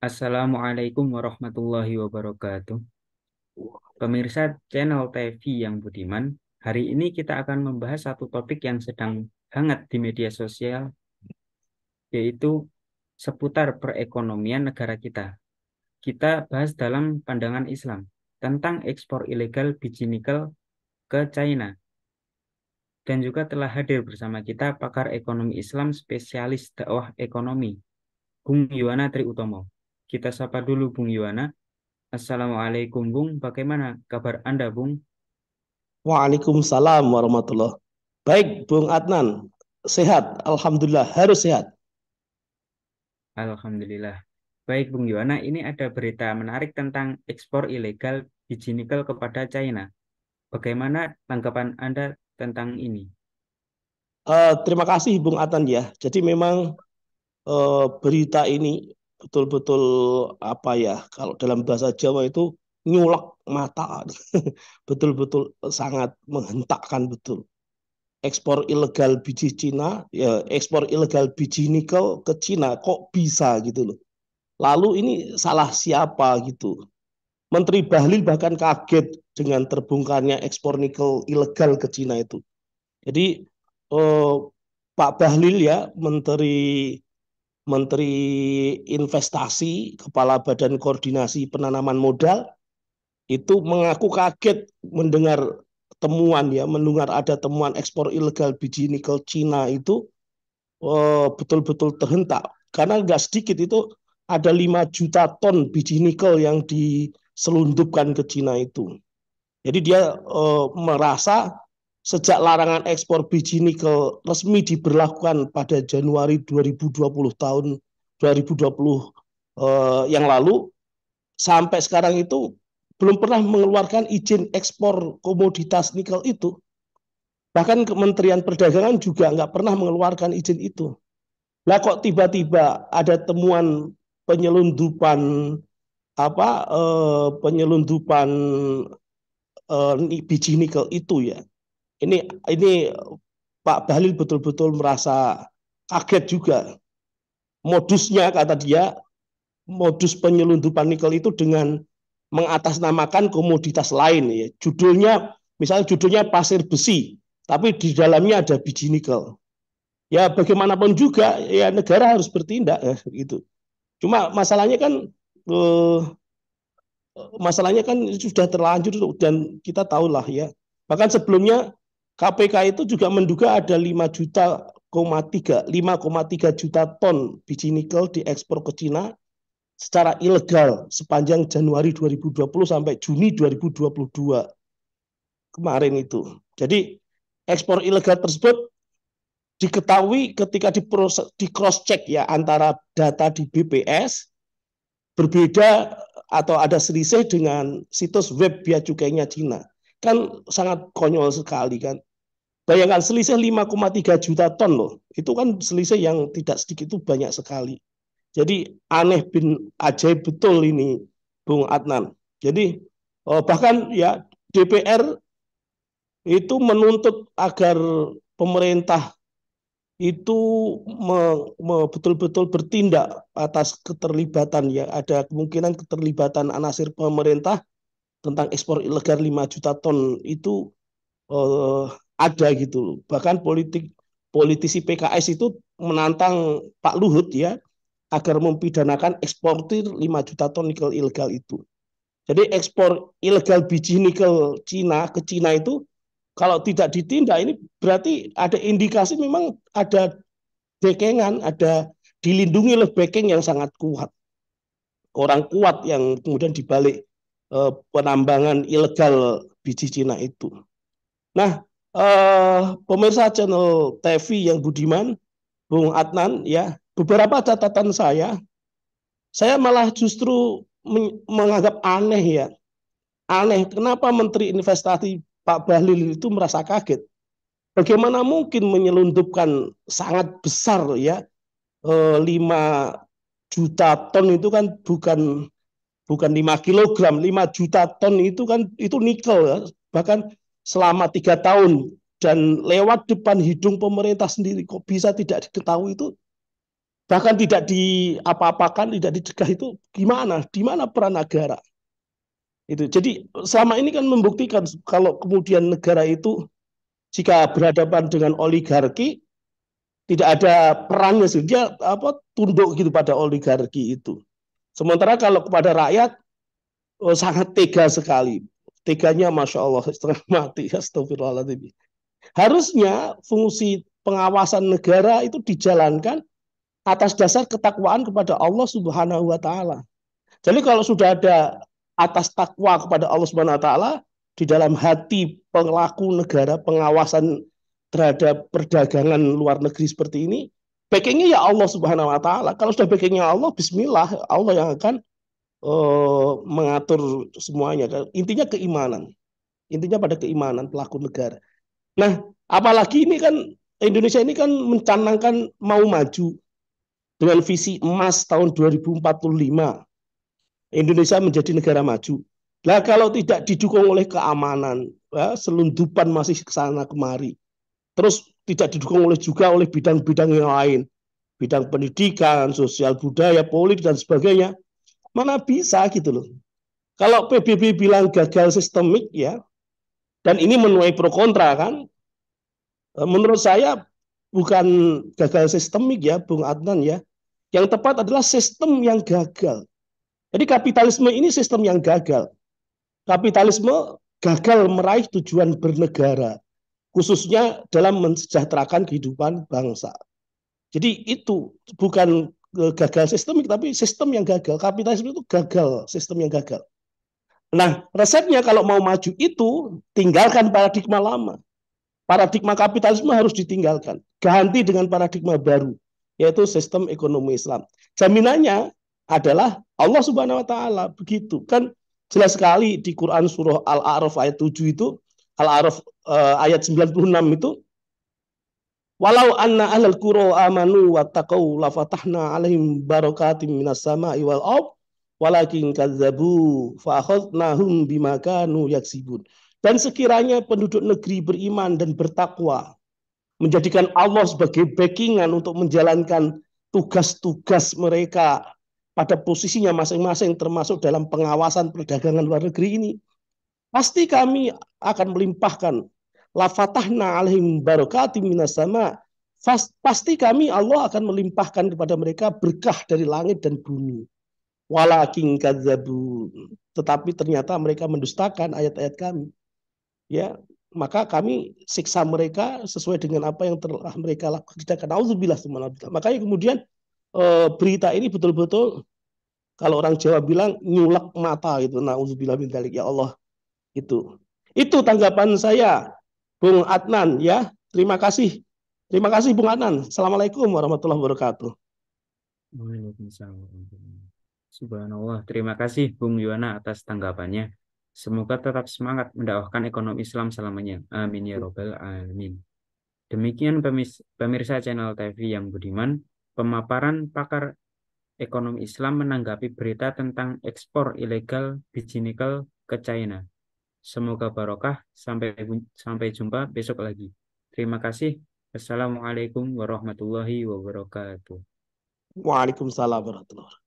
Assalamualaikum warahmatullahi wabarakatuh. Pemirsa channel TV yang budiman, hari ini kita akan membahas satu topik yang sedang hangat di media sosial, yaitu seputar perekonomian negara kita. Kita bahas dalam pandangan Islam tentang ekspor ilegal biji nikel ke China. Dan juga telah hadir bersama kita pakar ekonomi Islam spesialis dakwah ekonomi, Bung Yuwana Triutomo. Kita sapa dulu Bung Yuwana. Assalamualaikum Bung, bagaimana kabar Anda Bung? Waalaikumsalam warahmatullah. Baik, Bung Adnan. Sehat, Alhamdulillah, harus sehat. Alhamdulillah. Baik Bung Yuwana, ini ada berita menarik tentang ekspor ilegal biji nikel kepada China. Bagaimana tanggapan Anda tentang ini? Terima kasih, Bung Adnan ya. Jadi memang berita ini betul-betul apa ya, kalau dalam bahasa Jawa itu nyulek mata. Betul-betul sangat menghentakkan betul. Ekspor ilegal biji Cina, ya ekspor ilegal biji nikel ke Cina kok bisa gitu loh. Lalu ini salah siapa gitu. Menteri Bahlil bahkan kaget dengan terbongkarnya ekspor nikel ilegal ke Cina itu. Jadi eh, Pak Bahlil ya, Menteri Menteri Investasi, Kepala Badan Koordinasi Penanaman Modal, itu mengaku kaget mendengar temuan ya, mendengar ada temuan ekspor ilegal biji nikel Cina itu betul-betul terhentak. Karena nggak sedikit itu ada 5 juta ton biji nikel yang diselundupkan ke Cina itu. Jadi dia merasa sejak larangan ekspor biji nikel resmi diberlakukan pada Januari 2020 tahun 2020 yang lalu sampai sekarang itu belum pernah mengeluarkan izin ekspor komoditas nikel itu. Bahkan Kementerian Perdagangan juga nggak pernah mengeluarkan izin itu. Lah kok tiba-tiba ada temuan penyelundupan penyelundupan biji nikel itu ya. Ini Pak Bahlil betul-betul merasa kaget juga. Modusnya kata dia, modus penyelundupan nikel itu dengan mengatasnamakan komoditas lain ya. Misalnya judulnya pasir besi, tapi di dalamnya ada biji nikel. Ya bagaimanapun juga ya negara harus bertindak ya gitu. Cuma masalahnya kan sudah terlanjur dan kita tahulah ya. Bahkan sebelumnya KPK itu juga menduga ada 5,3 juta ton biji nikel diekspor ke Cina secara ilegal sepanjang Januari 2020 sampai Juni 2022 kemarin itu. Jadi ekspor ilegal tersebut diketahui ketika di cross check ya antara data di BPS berbeda atau ada selisih dengan situs web bea cukainya Cina. Kan sangat konyol sekali kan. Bayangkan selisih 5,3 juta ton loh. Itu kan selisih yang tidak sedikit, itu banyak sekali. Jadi aneh bin ajaib betul ini Bung Adnan. Jadi bahkan ya DPR itu menuntut agar pemerintah itu betul-betul bertindak atas keterlibatan ya, ada kemungkinan keterlibatan anasir pemerintah tentang ekspor ilegal 5 juta ton itu eh, ada gitu. Bahkan politisi PKS itu menantang Pak Luhut ya agar mempidanakan eksportir 5 juta ton nikel ilegal itu. Jadi ekspor ilegal biji nikel Cina ke Cina itu kalau tidak ditindak ini berarti ada indikasi memang ada backingan, ada dilindungi oleh backing yang sangat kuat. Orang kuat yang kemudian dibalik penambangan ilegal biji Cina itu. Nah, pemirsa channel TV yang budiman, Bung Adnan, ya, beberapa catatan saya malah justru menganggap aneh ya. Aneh, kenapa Menteri Investasi Pak Bahlil itu merasa kaget? Bagaimana mungkin menyelundupkan sangat besar ya 5 juta ton itu kan bukan bukan 5 kilogram, 5 juta ton itu kan itu nikel ya. Bahkan selama 3 tahun dan lewat depan hidung pemerintah sendiri kok bisa tidak diketahui itu bahkan tidak diapa-apakan, tidak dicegah, itu gimana? Di mana peran negara? Itu. Jadi selama ini kan membuktikan kalau kemudian negara itu jika berhadapan dengan oligarki tidak ada perannya sih, dia apa tunduk gitu pada oligarki itu. Sementara kalau kepada rakyat sangat tega sekali. Teganya Masya Allah, setengah mati. Astagfirullahaladzim. Harusnya fungsi pengawasan negara itu dijalankan atas dasar ketakwaan kepada Allah Subhanahu wa taala. Jadi kalau sudah ada atas takwa kepada Allah Subhanahu wa taala di dalam hati pelaku negara, pengawasan terhadap perdagangan luar negeri seperti ini, backingnya ya Allah Subhanahu wa taala. Kalau sudah backingnya Allah, bismillah, Allah yang akan mengatur semuanya. Intinya keimanan. Intinya pada keimanan pelaku negara. Nah, apalagi ini kan Indonesia ini kan mencanangkan mau maju dengan visi emas tahun 2045. Indonesia menjadi negara maju. Nah, kalau tidak didukung oleh keamanan, ya, selundupan masih ke sana kemari. Terus tidak didukung juga oleh bidang-bidang yang lain, bidang pendidikan, sosial budaya, politik dan sebagainya. Mana bisa gitu loh. Kalau PBB bilang gagal sistemik ya, dan ini menuai pro kontra kan, menurut saya bukan gagal sistemik ya, Bung Adnan ya. Yang tepat adalah sistem yang gagal. Jadi kapitalisme ini sistem yang gagal. Kapitalisme gagal meraih tujuan bernegara, khususnya dalam mensejahterakan kehidupan bangsa. Jadi itu bukan gagal sistemik, tapi sistem yang gagal. Kapitalisme itu gagal, sistem yang gagal. Nah, resepnya kalau mau maju itu tinggalkan paradigma lama. Paradigma kapitalisme harus ditinggalkan. Ganti dengan paradigma baru, yaitu sistem ekonomi Islam. Jaminannya adalah Allah Subhanahu wa taala. Begitu. Kan jelas sekali di Quran surah Al-A'raf ayat 7 itu, Al-A'raf ayat 96 itu, walau anna ahlal qura amanu wattaqau lafatahna alaihim barakatim minas sama'i wal ardh walakin kadzabu fa akhadnahum bima kanu yaksibun. Dan sekiranya penduduk negeri beriman dan bertakwa, menjadikan Allah sebagai backingan untuk menjalankan tugas-tugas mereka pada posisinya masing-masing, termasuk dalam pengawasan perdagangan luar negeri ini, pasti kami akan melimpahkan lafatahna alaihim barakatim minas sama. Pasti kami Allah akan melimpahkan kepada mereka berkah dari langit dan bumi. Walakin kadzabu, tetapi ternyata mereka mendustakan ayat-ayat kami. Ya, maka kami siksa mereka sesuai dengan apa yang telah mereka lakukan. Auzubillah. Makanya kemudian berita ini betul-betul kalau orang Jawa bilang nyulak mata gitu. Nauzubillah min dzalik, ya Allah. Itu. Itu tanggapan saya, Bung Adnan ya. Terima kasih. Terima kasih Bung Adnan. Assalamualaikum warahmatullahi wabarakatuh. Waalaikumsalam. Subhanallah, terima kasih Bung Yuwana atas tanggapannya. Semoga tetap semangat mendakwahkan ekonomi Islam selamanya. Amin ya robbal alamin. Demikian pemirsa channel TV yang budiman, pemaparan pakar ekonomi Islam menanggapi berita tentang ekspor ilegal biji nikel ke China. Semoga barokah. Sampai jumpa besok lagi. Terima kasih. Assalamualaikum warahmatullahi wabarakatuh. Waalaikumsalam warahmatullahi wabarakatuh.